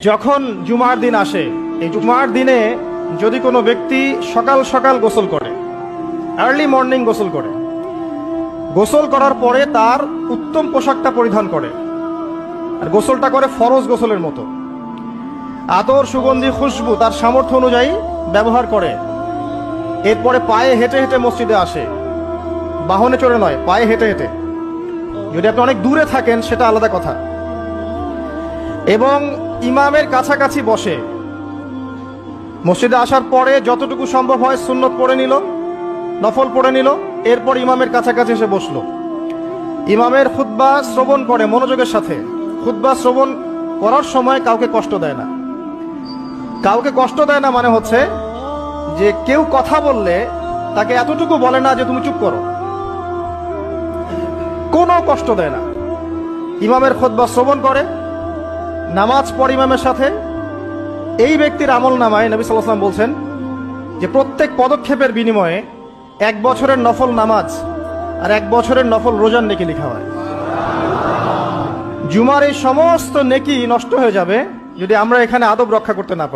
যখন জুমার দিন আসে, এই জুমার দিনে যদি কোনো ব্যক্তি সকাল সকাল গোসল করে, আর্লি মর্নিং গোসল করার পরে তার উত্তম পোশাকটা পরিধান করে, আর গোসলটা করে ফরজ গোসলের মতো, আতর সুগন্ধি খুশবু তার সামর্থ্য অনুযায়ী ব্যবহার করে, এরপরে পায়ে হেঁটে হেঁটে মসজিদে আসে, বাহনে চড়ে নয়, পায়ে হেঁটে হেঁটে। যদি আপনি অনেক দূরে থাকেন সেটা আলাদা কথা। এবং ইমামের কাছাকাছি বসে, মসজিদে আসার পরে যতটুকু সম্ভব হয় সুন্নত পড়ে নিল, নফল পড়ে নিল, এরপর ইমামের কাছাকাছি এসে বসলো। ইমামের খুতবা শ্রবণ করে মনোযোগের সাথে। খুতবা শ্রবণ করার সময় কাউকে কষ্ট দেয় না। কাউকে কষ্ট দেয় না মানে হচ্ছে যে কেউ কথা বললে তাকে এতটুকু বলে না যে তুমি চুপ করো, কোনো কষ্ট দেয় না। ইমামের খুতবা শ্রবণ করে, নামাজ পড়ে ইমামের সাথে। এই ব্যক্তির আমল নামায় নবী সাল্লাল্লাহু আলাইহি ওয়াসাল্লাম বলছেন যে প্রত্যেক পদক্ষেপের বিনিময়ে 1 বছরের নফল নামাজ আর 1 বছরের নফল রোজার নেকি লেখা হয়। জুমার এই সমস্ত নেকি নষ্ট হয়ে যাবে যদি আমরা এখানে আদব রক্ষা করতে না পারি।